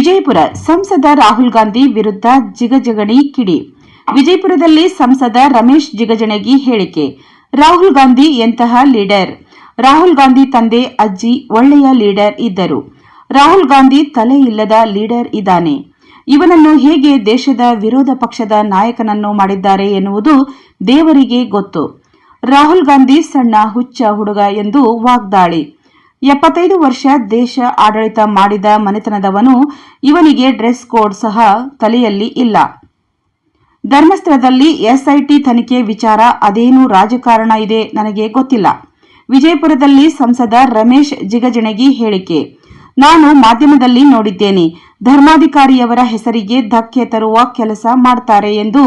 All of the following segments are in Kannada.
ವಿಜಯಪುರ ಸಂಸದ ರಾಹುಲ್ ಗಾಂಧಿ ವಿರುದ್ಧ ಜಿಗಜಗಣಿ ಕಿಡಿ. ವಿಜಯಪುರದಲ್ಲಿ ಸಂಸದ ರಮೇಶ್ ಜಿಗಜಿಣಗಿ ಹೇಳಿಕೆ. ರಾಹುಲ್ ಗಾಂಧಿ ಎಂತಹ ಲೀಡರ್? ರಾಹುಲ್ ಗಾಂಧಿ ತಂದೆ ಅಜ್ಜಿ ಒಳ್ಳೆಯ ಲೀಡರ್ ಇದ್ದರು. ರಾಹುಲ್ ಗಾಂಧಿ ತಲೆ ಇಲ್ಲದ ಲೀಡರ್ ಇದ್ದಾನೆ. ಇವನನ್ನು ಹೇಗೆ ದೇಶದ ವಿರೋಧ ಪಕ್ಷದ ನಾಯಕನನ್ನು ಮಾಡಿದ್ದಾರೆ ಎನ್ನುವುದು ದೇವರಿಗೆ ಗೊತ್ತು. ರಾಹುಲ್ ಗಾಂಧಿ ಸಣ್ಣ ಹುಚ್ಚ ಹುಡುಗ ಎಂದು ವಾಗ್ದಾಳಿ. 75 ವರ್ಷ ದೇಶ ಆಡಳಿತ ಮಾಡಿದ ಮನೆತನದವನು. ಇವನಿಗೆ ಡ್ರೆಸ್ ಕೋಡ್ ಸಹ ತಲೆಯಲ್ಲಿ ಇಲ್ಲ. ಧರ್ಮಸ್ಥಳದಲ್ಲಿ ಎಸ್ಐಟಿ ತನಿಖೆ ವಿಚಾರ ಅದೇನು ರಾಜಕಾರಣ ಇದೆ ನನಗೆ ಗೊತ್ತಿಲ್ಲ. ವಿಜಯಪುರದಲ್ಲಿ ಸಂಸದ ರಮೇಶ್ ಜಿಗಜಿಣಗಿ ಹೇಳಿಕೆ. ನಾನು ಮಾಧ್ಯಮದಲ್ಲಿ ನೋಡಿದ್ದೇನೆ. ಧರ್ಮಾಧಿಕಾರಿಯವರ ಹೆಸರಿಗೆ ಧಕ್ಕೆ ತರುವ ಕೆಲಸ ಮಾಡ್ತಾರೆ ಎಂದು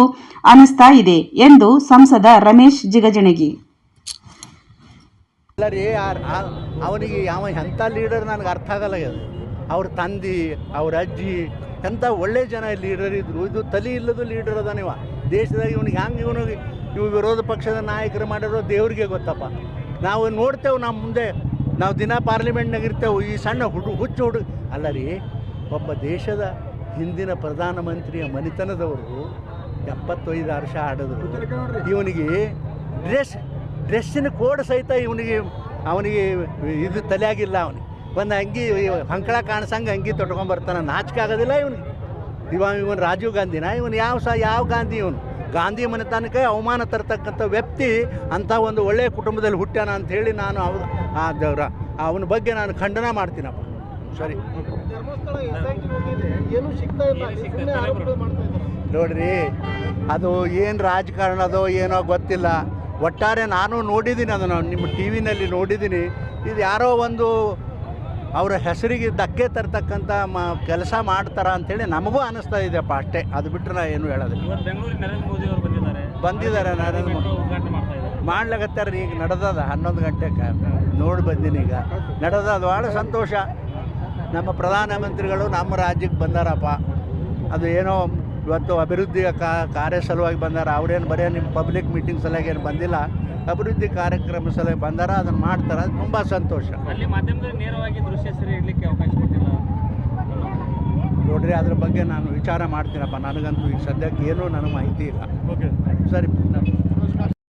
ಅನಿಸ್ತಾ ಇದೆ ಎಂದು ಸಂಸದ ರಮೇಶ್ ಜಿಗಜಿಣಗಿ. ಅವನಿಗೆ ಎಂಥ ಲೀಡರ್ ನನಗೆ ಅರ್ಥ ಆಗಲ್ಲ. ಅವ್ರ ತಂದೆ ಅವ್ರ ಅಜ್ಜಿ ಎಂಥ ಒಳ್ಳೆ ಜನ ಲೀಡರ್ ಇದ್ರು. ಇದು ತಲೆ ಇಲ್ಲದ ಲೀಡರ್ ಅದ. ನೀವು ದೇಶದಾಗ ಇವನಿಗೆ ಹಂಗೆ ಇವು ವಿರೋಧ ಪಕ್ಷದ ನಾಯಕರು ಮಾಡಿರೋ ದೇವ್ರಿಗೆ ಗೊತ್ತಪ್ಪ. ನಾವು ನೋಡ್ತೇವೆ, ನಮ್ಮ ಮುಂದೆ ನಾವು ದಿನ ಪಾರ್ಲಿಮೆಂಟ್ನಾಗ ಇರ್ತೇವೆ. ಈ ಸಣ್ಣ ಹುಚ್ಚು ಹುಡುಗ ಅಲ್ಲ ರೀ. ಒಬ್ಬ ದೇಶದ ಹಿಂದಿನ ಪ್ರಧಾನಮಂತ್ರಿಯ ಮನೆತನದವರು 75 ವರ್ಷ ಆಡಿದ್ರು. ಇವನಿಗೆ ಡ್ರೆಸ್ಸಿನ ಕೋಡ್ ಸಹಿತ ಅವನಿಗೆ ಇದು ತಲೆಯಾಗಿಲ್ಲ. ಅವನಿಗೆ ಒಂದು ಅಂಗಿ ಹಂಕಳ ಕಾಣಿಸಂಗೆ ಅಂಗಿ ತೊಟ್ಕೊಂಬರ್ತಾನೆ. ನಾಚಿಕೆ ಆಗೋದಿಲ್ಲ ಇವನಿಗೆ. ಇವನು ರಾಜೀವ್ ಗಾಂಧಿನ? ಇವನು ಯಾವ ಗಾಂಧಿ? ಇವನು ಗಾಂಧಿ ಮನೆತನಕ್ಕೆ ಅವಮಾನ ತರ್ತಕ್ಕಂಥ ವ್ಯಕ್ತಿ. ಅಂಥ ಒಂದು ಒಳ್ಳೆಯ ಕುಟುಂಬದಲ್ಲಿ ಹುಟ್ಟ್ಯಾನ ಅಂಥೇಳಿ ನಾನು ಅವನ ಬಗ್ಗೆ ನಾನು ಖಂಡನ ಮಾಡ್ತೀನಪ್ಪ. ಸರಿ ನೋಡ್ರಿ, ಅದು ಏನು ರಾಜಕಾರಣ ಅದೋ ಏನೋ ಗೊತ್ತಿಲ್ಲ. ಒಟ್ಟಾರೆ ನಾನು ನೋಡಿದ್ದೀನಿ, ಅದನ್ನು ನಿಮ್ಮ ಟಿ ವಿನಲ್ಲಿ ನೋಡಿದ್ದೀನಿ. ಇದು ಯಾರೋ ಒಂದು ಅವರ ಹೆಸರಿಗೆ ಧಕ್ಕೆ ತರ್ತಕ್ಕಂಥ ಕೆಲಸ ಮಾಡ್ತಾರ ಅಂಥೇಳಿ ನಮಗೂ ಅನ್ನಿಸ್ತಾ ಇದೆಯಪ್ಪ, ಅಷ್ಟೇ. ಅದು ಬಿಟ್ಟರೆ ನಾ ಏನು ಹೇಳೋದಿಲ್ಲ. ಬಂದಿದ್ದಾರೆ ನರೇಂದ್ರ ಮೋದಿ ಮಾಡ್ಲಾಗತ್ತಾರ. ಈಗ ನಡೆದದ 11 ಗಂಟೆಗೆ ನೋಡಿ ಬಂದೀನಿ. ಈಗ ನಡೆದ ಅದು ಭಾಳ ಸಂತೋಷ. ನಮ್ಮ ಪ್ರಧಾನಮಂತ್ರಿಗಳು ನಮ್ಮ ರಾಜ್ಯಕ್ಕೆ ಬಂದಾರಪ್ಪ. ಅದು ಏನೋ ಇವತ್ತು ಅಭಿವೃದ್ಧಿಯ ಕಾರ್ಯ ಸಲುವಾಗಿ ಬಂದಾರ. ಅವ್ರೇನು ಬರೀ ನಿಮ್ಮ ಪಬ್ಲಿಕ್ ಮೀಟಿಂಗ್ ಸಲುವಾಗಿ ಏನು ಬಂದಿಲ್ಲ, ಅಭಿವೃದ್ಧಿ ಕಾರ್ಯಕ್ರಮ ಸಲುವಾಗಿ ಬಂದಾರ. ಅದನ್ನು ಮಾಡ್ತಾರೆ. ಅದು ತುಂಬ ಸಂತೋಷ. ನೋಡ್ರಿ, ಅದ್ರ ಬಗ್ಗೆ ನಾನು ವಿಚಾರ ಮಾಡ್ತೀನಪ್ಪ. ನನಗಂತೂ ಈಗ ಸದ್ಯಕ್ಕೆ ಏನೂ ನನಗೆ ಮಾಹಿತಿ ಇಲ್ಲ. ಓಕೆ, ಸರಿ.